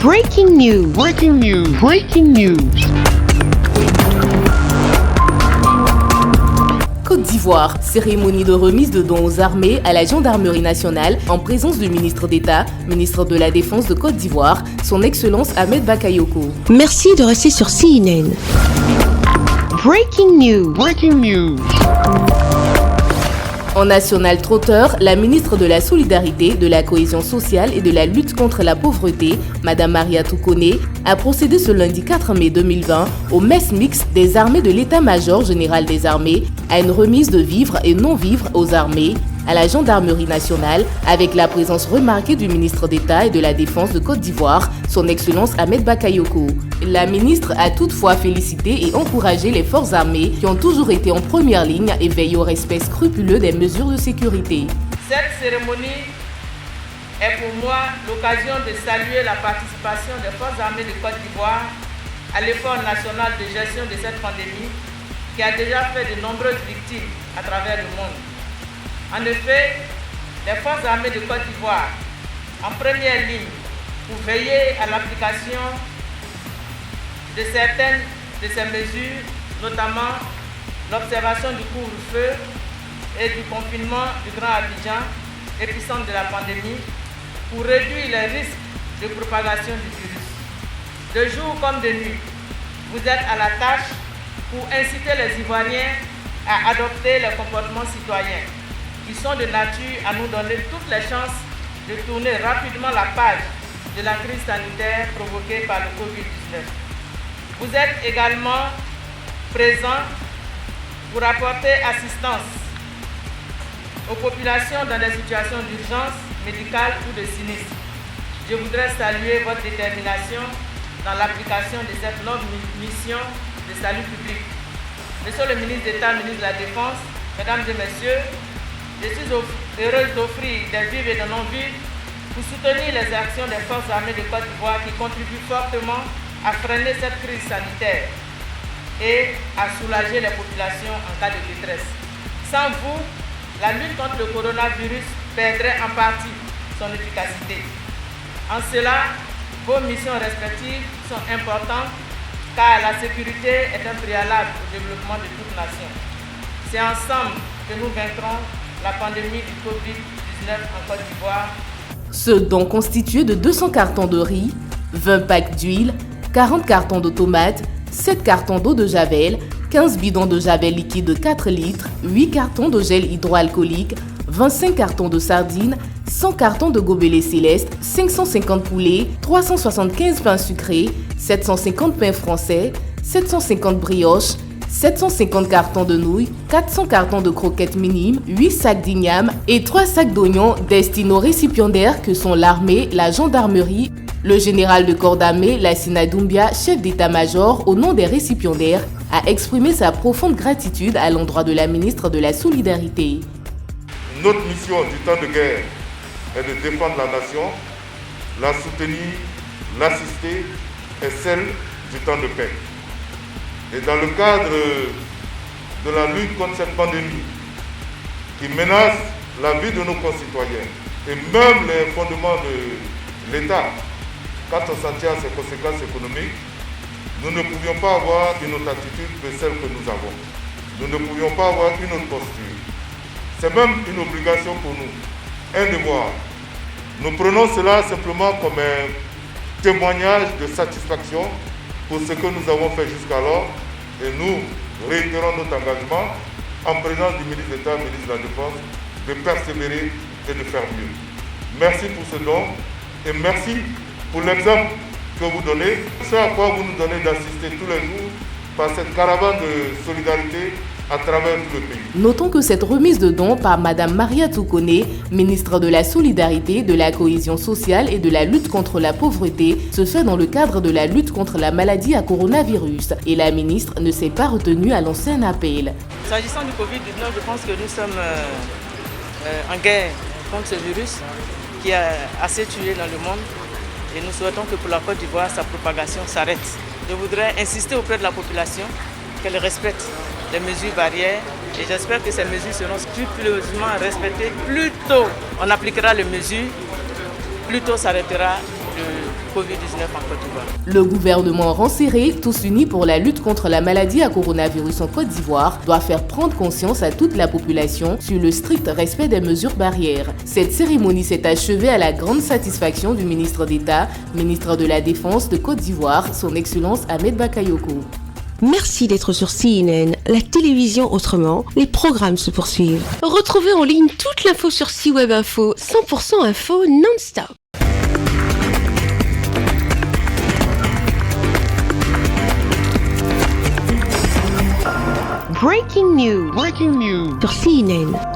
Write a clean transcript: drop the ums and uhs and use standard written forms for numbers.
Breaking news. Breaking news. Breaking news. Côte d'Ivoire, cérémonie de remise de dons aux armées à la gendarmerie nationale en présence du ministre d'État, ministre de la Défense de Côte d'Ivoire, son Excellence Ahmed Bakayoko. Merci de rester sur CNN. Breaking news. Breaking news. En national trotteur, la ministre de la Solidarité, de la Cohésion sociale et de la lutte contre la pauvreté, Madame Mariatou Koné, a procédé ce lundi 4 mai 2020 au mess mix des armées de l'État-major général des armées à une remise de vivres et non-vivres aux armées à la gendarmerie nationale avec la présence remarquée du ministre d'État et de la Défense de Côte d'Ivoire, son Excellence Ahmed Bakayoko. La ministre a toutefois félicité et encouragé les forces armées qui ont toujours été en première ligne et veillent au respect scrupuleux des mesures de sécurité. Cette cérémonie est pour moi l'occasion de saluer la participation des forces armées de Côte d'Ivoire à l'effort national de gestion de cette pandémie qui a déjà fait de nombreuses victimes à travers le monde. En effet, les forces armées de Côte d'Ivoire, en première ligne, pour veiller à l'application de certaines de ces mesures, notamment l'observation du couvre-feu et du confinement du Grand Abidjan, épicentre de la pandémie, pour réduire les risques de propagation du virus. De jour comme de nuit, vous êtes à la tâche pour inciter les Ivoiriens à adopter les comportements citoyens qui sont de nature à nous donner toutes les chances de tourner rapidement la page de la crise sanitaire provoquée par le Covid-19. Vous êtes également présents pour apporter assistance aux populations dans des situations d'urgence médicale ou de sinistre. Je voudrais saluer votre détermination dans l'application de cette noble mission de salut public. Monsieur le ministre d'État, ministre de la Défense, Mesdames et Messieurs, je suis heureuse d'offrir des vivres et des non-vivres pour soutenir les actions des forces armées de Côte d'Ivoire qui contribuent fortement à freiner cette crise sanitaire et à soulager les populations en cas de détresse. Sans vous, la lutte contre le coronavirus perdrait en partie son efficacité. En cela, vos missions respectives sont importantes car la sécurité est un préalable au développement de toute nation. C'est ensemble que nous vaincrons la pandémie du Covid-19 en Côte d'Ivoire. Ce don constitué de 200 cartons de riz, 20 packs d'huile, 40 cartons de tomates, 7 cartons d'eau de javel, 15 bidons de javel liquide de 4 litres, 8 cartons de gel hydroalcoolique, 25 cartons de sardines, 100 cartons de gobelets célestes, 550 poulets, 375 pains sucrés, 750 pains français, 750 brioches, 750 cartons de nouilles, 400 cartons de croquettes minimes, 8 sacs d'igname et 3 sacs d'oignons destinés aux récipiendaires que sont l'armée, la gendarmerie, le général de corps d'armée, Lassina Doumbia, chef d'état-major, au nom des récipiendaires, a exprimé sa profonde gratitude à l'endroit de la ministre de la Solidarité. Notre mission du temps de guerre est de défendre la nation, la soutenir, l'assister et celle du temps de paix. Et dans le cadre de la lutte contre cette pandémie qui menace la vie de nos concitoyens et même les fondements de l'État, quand on s'en tient à ses conséquences économiques, nous ne pouvions pas avoir une autre attitude que celle que nous avons. Nous ne pouvions pas avoir une autre posture. C'est même une obligation pour nous, un devoir. Nous prenons cela simplement comme un témoignage de satisfaction pour ce que nous avons fait jusqu'alors et nous réitérons notre engagement en présence du ministre d'État, ministre de la Défense, de persévérer et de faire mieux. Merci pour ce don et merci pour l'exemple que vous donnez, ce à quoi vous nous donnez d'assister tous les jours par cette caravane de solidarité à travers tout le pays. Notons que cette remise de dons par Madame Mariatou Koné, ministre de la Solidarité, de la Cohésion sociale et de la lutte contre la pauvreté, se fait dans le cadre de la lutte contre la maladie à coronavirus. Et la ministre ne s'est pas retenue à lancer un appel. S'agissant du Covid-19, je pense que nous sommes en guerre contre ce virus qui a assez tué dans le monde. Et nous souhaitons que pour la Côte d'Ivoire, sa propagation s'arrête. Je voudrais insister auprès de la population qu'elle respecte les mesures barrières et j'espère que ces mesures seront scrupuleusement respectées. Plus tôt on appliquera les mesures, plus tôt s'arrêtera Covid-19 en Côte d'Ivoire. Le gouvernement rend serré, tous unis pour la lutte contre la maladie à coronavirus en Côte d'Ivoire, doit faire prendre conscience à toute la population sur le strict respect des mesures barrières. Cette cérémonie s'est achevée à la grande satisfaction du ministre d'État, ministre de la Défense de Côte d'Ivoire, son Excellence Ahmed Bakayoko. Merci d'être sur CNN, la télévision autrement. Les programmes se poursuivent. Retrouvez en ligne toute l'info sur C-Web Info, 100% info non-stop. Breaking news. Breaking news. Sur CNN.